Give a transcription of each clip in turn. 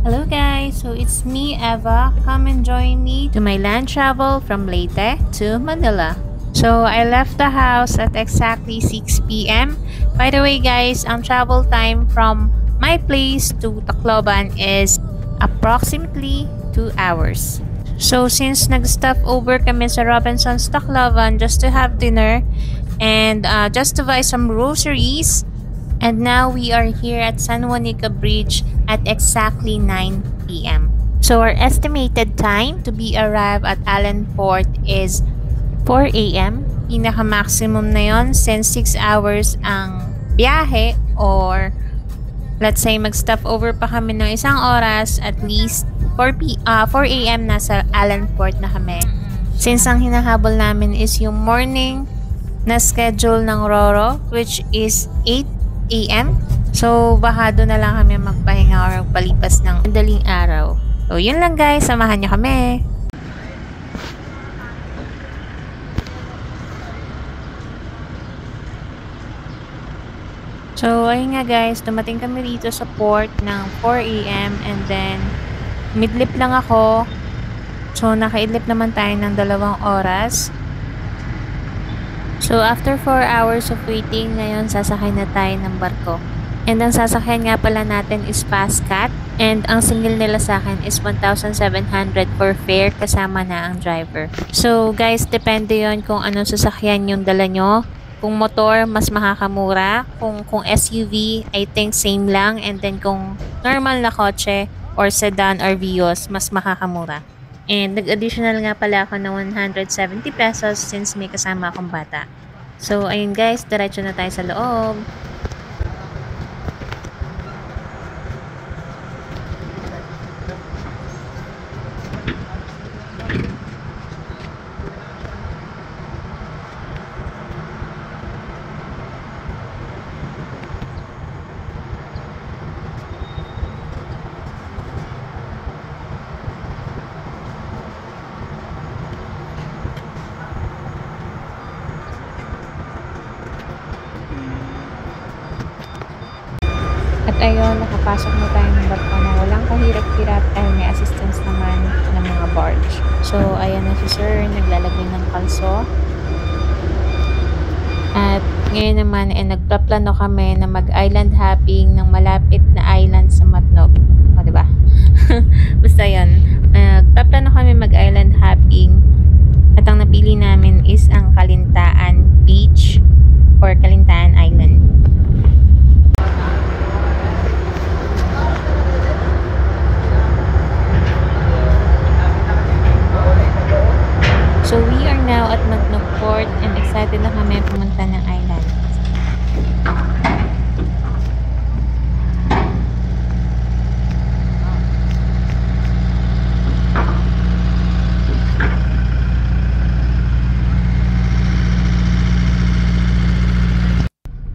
Hello guys, so it's me Eva. Come and join me to my land travel from Leyte to Manila. So I left the house at exactly 6 p.m. By the way guys, ang travel time from my place to Tacloban is approximately 2 hours. So since nag-stop over kami sa Robinson's Tacloban just to have dinner and just to buy some groceries, and now we are here at San Juanica Bridge at exactly 9 p.m. So our estimated time to be arrived at Allen Port is 4 a.m. Pinaka-maximum na yon since 6 hours ang biyahe, or let's say mag-stop over pa kami ng isang oras, at least 4 a.m. nasa Allen Port na kami. Since ang hinahabol namin is yung morning na schedule ng Roro, which is 8 a.m. So, baka doon na lang kami magpahinga or palipas ng madaling araw. So, yun lang guys. Samahan nyo kami. So, ayun nga guys. Dumating kami dito sa port ng 4 a.m. and then midlip lang ako. So, nakaidlip naman tayo ng 2 oras. So, after 4 hours of waiting, ngayon sasakay na tayo ng barko. And ang sasakyan nga pala natin is Fastcat. And ang singil nila sa akin is 1,700 for fare kasama na ang driver. So, guys, depende yon kung anong sasakyan yung dala nyo. Kung motor, mas makakamura. Kung SUV, I think same lang. And then kung normal na kotse or sedan or Vios, mas makakamura. And nag-additional nga pala ako ng 170 pesos since may kasama akong bata. So, ayun guys, diretso na tayo sa loob. At ayun, nakapasok na tayo ng barko na walang kahirap-hirap dahil may assistance naman ng mga barge. So, ayan na si sir, naglalagay ng kalso. At ngayon naman, nagpaplano kami na mag-island hopping ng malapit na island sa Matnog. O, diba? Basta yun. Nagpaplano kami mag-island hopping. At ang napili namin is ang Kalintaan Beach or Kalintaan Island. So we are now at Matnog Port and excited na kami pumunta ng island.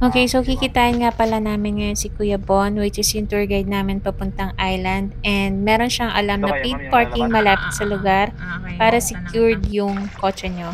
Okay, so kikitain nga pala namin ngayon si Kuya Bon, which is yung tour guide namin papuntang island. And meron siyang alam na paid parking malapit sa lugar para secured yung kotse nyo.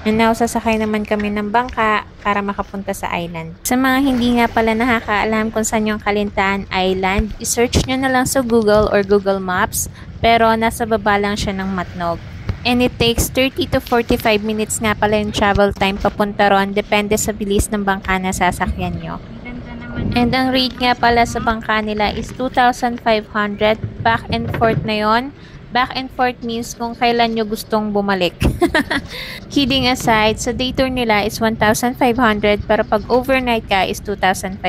And now, sasakay naman kami ng bangka para makapunta sa island. Sa mga hindi nga pala nakakaalam kung saan yung Kalintaan Island, i-search nyo na lang sa Google or Google Maps, pero nasa baba lang siya ng Matnog. And it takes 30 to 45 minutes nga pala yung travel time papunta ron, depende sa bilis ng bangka na sasakyan nyo. And ang rate nga pala sa bangka nila is 2,500, back and forth na yon. Back and forth means kung kailan nyo gustong bumalik. Kidding aside, sa day tour nila is 1,500 pero pag overnight ka is 2,500.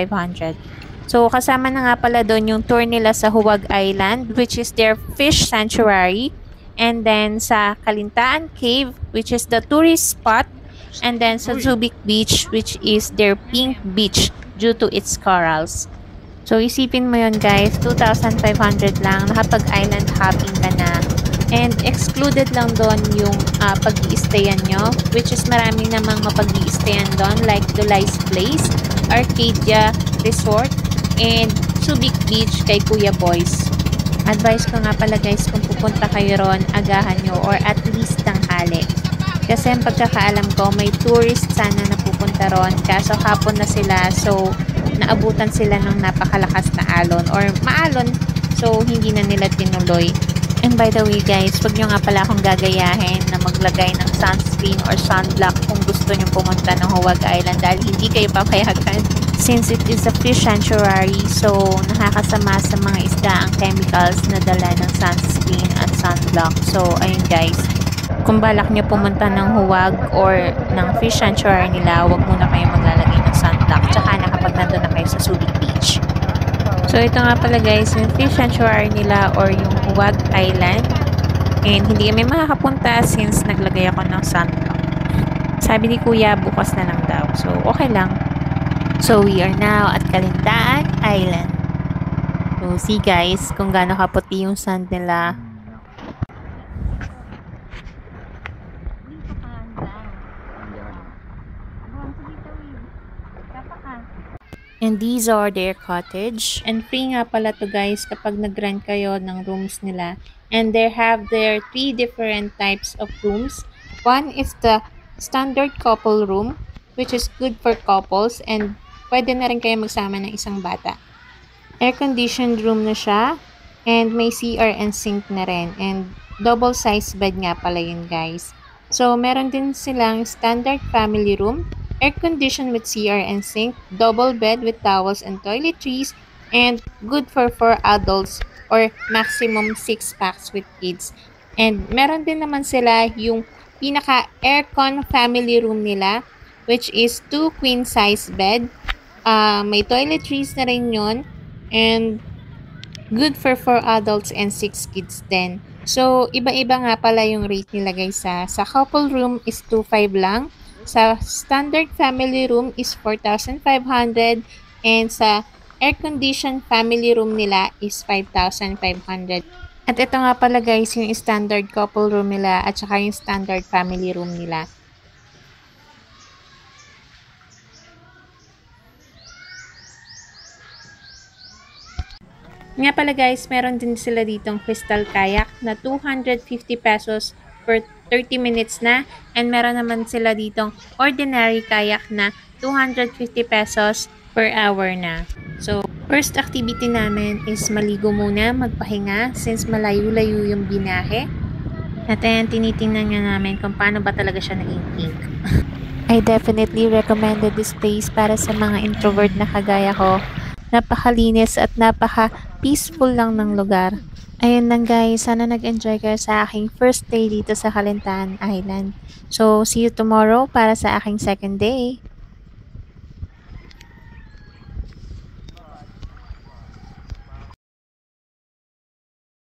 So kasama na nga pala doon yung tour nila sa Huwag Island, which is their fish sanctuary. And then sa Kalintaan Cave, which is the tourist spot. And then sa Subic Beach, which is their pink beach due to its corals. So, isipin mo yun guys, 2,500 lang, nakapag-island hopping ka na. And excluded lang doon yung pag-i-stayan nyo, which is maraming namang mapag-i-stayan doon, like Dulai's Place, Arcadia Resort, and Subic Beach kay Kuya Boys. Advice ko nga pala guys, kung pupunta kayo ron, agahan nyo or at least tanghali. Kasi ang pagkakaalam ko, may tourist sana na pupunta ron. Kaso hapon na sila, so naabutan sila ng napakalakas na alon or maalon. So hindi na nila tinuloy. And by the way guys, wag nyo nga pala akong gagayahin na maglagay ng sunscreen or sunblock kung gusto nyo pumunta ng Huwag Island dahil hindi kayo papayagan. Since it is a fish sanctuary, so nakakasama sa mga isda ang chemicals na dala ng sunscreen at sunblock. So ayun guys, kung balak nyo pumunta ng Huwag or ng fish sanctuary nila, wag muna kayo maglalagay ng sunblock. Tsaka na kapag nandun na kayo sa Subic Beach. So ito nga pala guys, yung fish sanctuary nila or yung Huwag Island. And hindi kami makakapunta since naglagay ako ng sunblock. Sabi ni Kuya, bukas na lang daw. So okay lang. So we are now at Calintaan Island. So see guys, kung gaano kaputi yung sand nila. And these are their cottage. And free nga pala to guys kapag nag-rent kayo ng rooms nila. And they have their 3 different types of rooms. One is the standard couple room, which is good for couples and pwede na rin kayo magsama ng isang bata. Air-conditioned room na siya and may CR and sink na rin. And double size bed nga pala yun guys. So meron din silang standard family room, air-conditioned with CR and sink, double bed with towels and toiletries, and good for 4 adults or maximum 6 packs with kids. And meron din naman sila yung pinaka-aircon family room nila, which is 2 queen size bed. May toiletries na rin yun. And good for 4 adults and 6 kids din. So, iba-iba nga pala yung rate nila guys. Sa couple room is 2,500 lang. Sa standard family room is 4,500. And sa air-conditioned family room nila is 5,500. At ito nga pala guys, yung standard couple room nila at saka yung standard family room nila. Nga pala guys, meron din sila ditong crystal kayak na 250 pesos per 30 minutes na. And meron naman sila ditong ordinary kayak na 250 pesos per hour na. So, first activity namin is maligo muna, magpahinga since malayo-layo yung binahe. At ayan, tinitingnan nga namin kung paano ba talaga siya naging pink. I definitely recommended this place para sa mga introvert na kagaya ko. Napakalinis at napaka-peaceful lang ng lugar. Ayun lang guys, sana nag-enjoy kayo sa aking first day dito sa Calintaan Island. So, see you tomorrow para sa aking second day.